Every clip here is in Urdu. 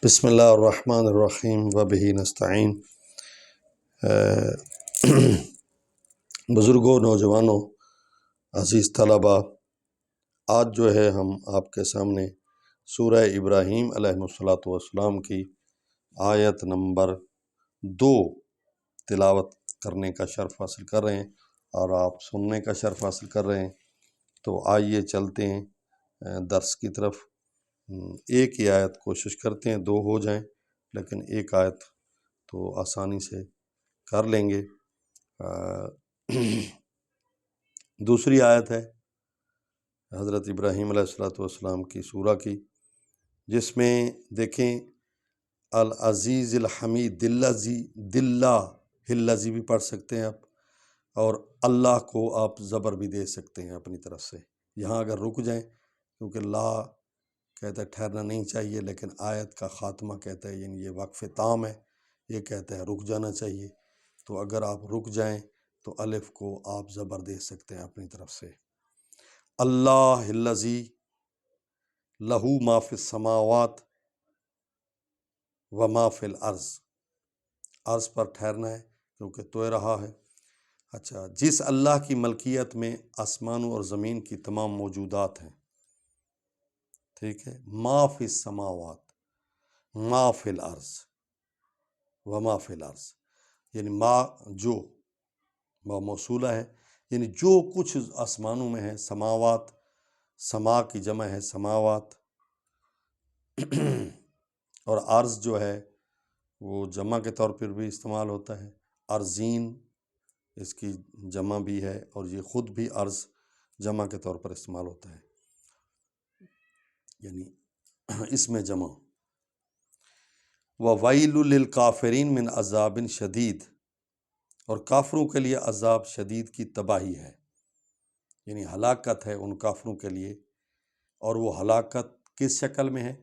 بسم اللہ الرحمن الرحیم وبہ نستعین۔ بزرگوں، نوجوانوں، عزیز طلباء، آج جو ہے ہم آپ کے سامنے سورہ ابراہیم علیہ الصلوۃ والسلام کی آیت نمبر 2 تلاوت کرنے کا شرف حاصل کر رہے ہیں اور آپ سننے کا شرف حاصل کر رہے ہیں۔ تو آئیے چلتے ہیں درس کی طرف۔ ایک ہی آیت کوشش کرتے ہیں 2 ہو جائیں، لیکن ایک آیت تو آسانی سے کر لیں گے۔ دوسری آیت ہے حضرت ابراہیم علیہ الصلوۃ والسلام کی سورہ کی، جس میں دیکھیں العزیز الحمید، دلہ بھی پڑھ سکتے ہیں آپ، اور اللہ کو آپ زبر بھی دے سکتے ہیں اپنی طرف سے۔ یہاں اگر رک جائیں، کیونکہ لا کہتا ہے ٹھہرنا نہیں چاہیے، لیکن آیت کا خاتمہ کہتا ہے یعنی یہ وقف تام ہے، یہ کہتا ہے رک جانا چاہیے۔ تو اگر آپ رک جائیں تو الف کو آپ زبر دے سکتے ہیں اپنی طرف سے۔ اللہ الذی لہو ما فی السماوات و ما فی الارض، عرض پر ٹھہرنا ہے کیونکہ تو رہا ہے۔ اچھا، جس اللہ کی ملکیت میں آسمانوں اور زمین کی تمام موجودات ہیں، ٹھیک ہے، ما فی السماوات ما فی الارض و ما فی الارض، یعنی ما جو موصولہ ہے، یعنی جو کچھ آسمانوں میں ہے، سماوات، سما کی جمع ہے سماوات، اور ارض جو ہے وہ جمع کے طور پر بھی استعمال ہوتا ہے، ارضین اس کی جمع بھی ہے، اور یہ خود بھی ارض جمع کے طور پر استعمال ہوتا ہے، یعنی اس میں جمع۔ وَوَيْلٌ لِّلْكَافِرِينَ مِنْ عَذَابٍ شَدِيدٍ، اور کافروں کے لیے عذاب شدید کی تباہی ہے، یعنی ہلاکت ہے ان کافروں کے لیے، اور وہ ہلاکت کس شکل میں ہے؟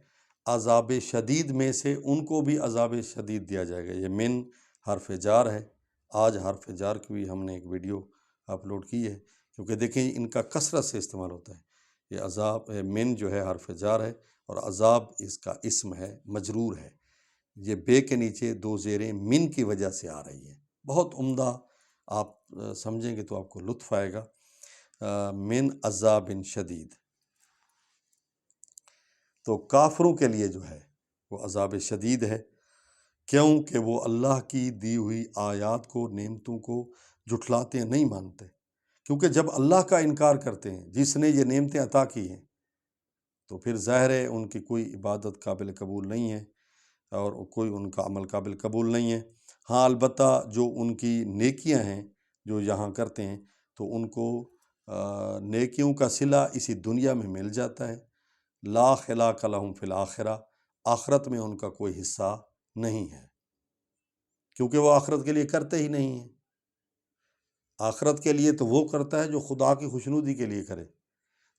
عذاب شدید میں سے ان کو بھی عذاب شدید دیا جائے گا۔ یہ من حرف جار ہے، آج حرف جار کی بھی ہم نے ایک ویڈیو اپلوڈ کی ہے، کیونکہ دیکھیں ان کا کثرت سے استعمال ہوتا ہے۔ یہ عذاب من جو ہے حرف جار ہے، اور عذاب اس کا اسم ہے، مجرور ہے۔ یہ بے کے نیچے 2 زیریں من کی وجہ سے آ رہی ہیں، بہت عمدہ، آپ سمجھیں گے تو آپ کو لطف آئے گا۔ من عذاب شدید، تو کافروں کے لیے جو ہے وہ عذاب شدید ہے، کیوں کہ وہ اللہ کی دی ہوئی آیات کو، نعمتوں کو جھٹلاتے ہیں، نہیں مانتے۔ کیونکہ جب اللہ کا انکار کرتے ہیں جس نے یہ نعمتیں عطا کی ہیں، تو پھر ظاہر ہے ان کی کوئی عبادت قابل قبول نہیں ہے، اور کوئی ان کا عمل قابل قبول نہیں ہے۔ ہاں، البتہ جو ان کی نیکیاں ہیں جو یہاں کرتے ہیں، تو ان کو نیکیوں کا صلہ اسی دنیا میں مل جاتا ہے۔ لا خلاق لہم فی الآخرہ، آخرت میں ان کا کوئی حصہ نہیں ہے، کیونکہ وہ آخرت کے لیے کرتے ہی نہیں ہیں۔ آخرت کے لیے تو وہ کرتا ہے جو خدا کی خوشنودی کے لیے کرے،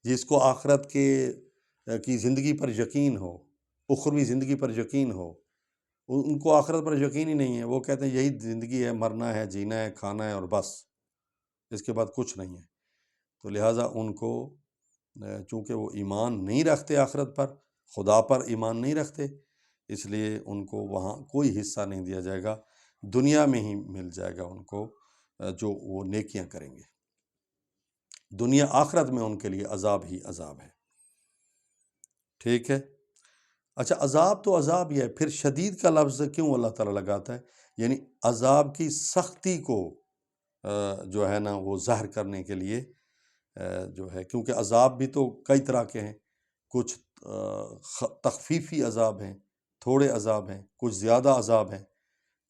جس کو آخرت کی زندگی پر یقین ہو، اخروی زندگی پر یقین ہو۔ ان کو آخرت پر یقین ہی نہیں ہے، وہ کہتے ہیں یہی زندگی ہے، مرنا ہے، جینا ہے، کھانا ہے، اور بس اس کے بعد کچھ نہیں ہے۔ تو لہٰذا ان کو، چونکہ وہ ایمان نہیں رکھتے آخرت پر، خدا پر ایمان نہیں رکھتے، اس لیے ان کو وہاں کوئی حصہ نہیں دیا جائے گا، دنیا میں ہی مل جائے گا ان کو جو وہ نیکیاں کریں گے۔ دنیا آخرت میں ان کے لیے عذاب ہی عذاب ہے، ٹھیک ہے۔ اچھا، عذاب تو عذاب ہی ہے، پھر شدید کا لفظ کیوں اللہ تعالیٰ لگاتا ہے؟ یعنی عذاب کی سختی کو جو ہے نا وہ ظاہر کرنے کے لیے جو ہے، کیونکہ عذاب بھی تو کئی طرح کے ہیں، کچھ تخفیفی عذاب ہیں، تھوڑے عذاب ہیں، کچھ زیادہ عذاب ہیں،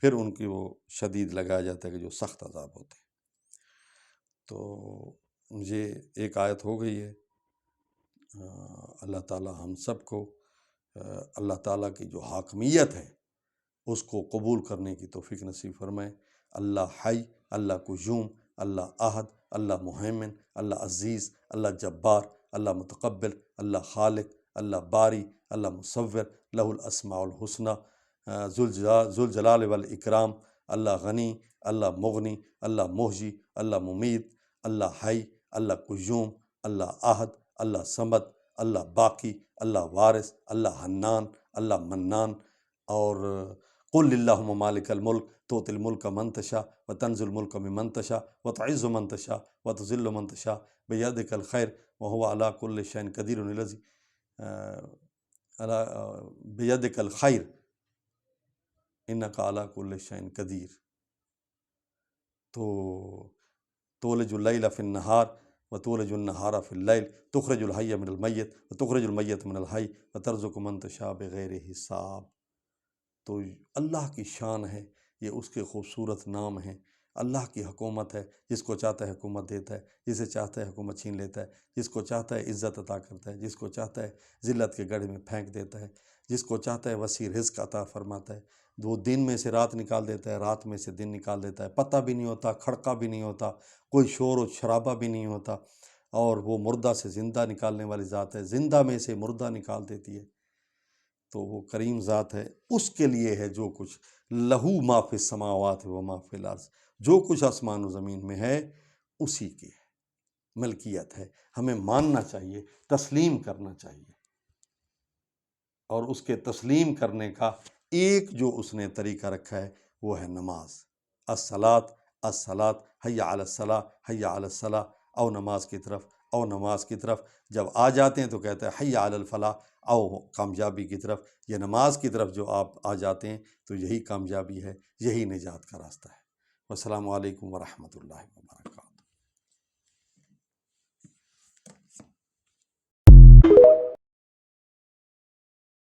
پھر ان کی وہ شدید لگایا جاتا ہے کہ جو سخت عذاب ہوتے ہیں۔ تو یہ ایک آیت ہو گئی ہے۔ اللہ تعالیٰ ہم سب کو اللہ تعالیٰ کی جو حاکمیت ہے اس کو قبول کرنے کی توفیق نصیب فرمائے۔ اللہ حی، اللہ قیوم، اللہ احد، اللہ مہیمن، اللہ عزیز، اللہ جبار، اللہ متقبل، اللہ خالق، اللہ باری، اللہ مصور، لہ الاسماء الحسنی، ذو الجلال والاکرام، اللہ غنی، اللہ مغنی، اللہ محیی، اللہ ممیت، اللہ حی، اللہ قیوم، اللہ احد، اللہ صمد، اللہ باقی، اللہ وارث، اللہ حنان، اللہ منان، اور قل اللہم مالک الملک تؤتی الملک من تشاء وتنزع الملک ممن تشاء وتعز من تشاء وتذل من تشاء بیدک الخیر وهو علی کل شیء قدیر الذی بیدک الخیر انک علی کل شیء قدیر۔ تو تولج اللیل فی النہار وتولج النہار فی اللیل تخرج الحی من المیت وتخرج المیت من الحی وترزق من تشاء بغیر حساب۔ تو اللہ کی شان ہے، یہ اس کے خوبصورت نام ہیں۔ اللہ کی حکومت ہے، جس کو چاہتا ہے حکومت دیتا ہے، جسے چاہتا ہے حکومت چھین لیتا ہے، جس کو چاہتا ہے عزت عطا کرتا ہے، جس کو چاہتا ہے ذلت کے گڑھے میں پھینک دیتا ہے، جس کو چاہتا ہے وسیع رزق عطا فرماتا ہے۔ وہ دن میں سے رات نکال دیتا ہے، رات میں سے دن نکال دیتا ہے، پتہ بھی نہیں ہوتا، کھڑکا بھی نہیں ہوتا، کوئی شور و شرابہ بھی نہیں ہوتا، اور وہ مردہ سے زندہ نکالنے والی ذات ہے، زندہ میں سے مردہ نکال دیتی ہے۔ تو وہ کریم ذات ہے، اس کے لیے ہے جو کچھ، لہو ما فی السماوات و ما فی الارض، جو کچھ آسمان و زمین میں ہے اسی کی ہے، ملکیت ہے۔ ہمیں ماننا چاہیے، تسلیم کرنا چاہیے، اور اس کے تسلیم کرنے کا ایک جو اس نے طریقہ رکھا ہے وہ ہے نماز۔ الصلاۃ الصلاۃ حی علی الصلاۃ حی علی الصلاۃ، او نماز کی طرف، او نماز کی طرف۔ جب آ جاتے ہیں تو کہتے ہیں حی علی الفلاح، او کامیابی کی طرف۔ یہ نماز کی طرف جو آپ آ جاتے ہیں تو یہی کامیابی ہے، یہی نجات کا راستہ ہے۔ والسلام علیکم ورحمۃ اللہ وبرکاتہ۔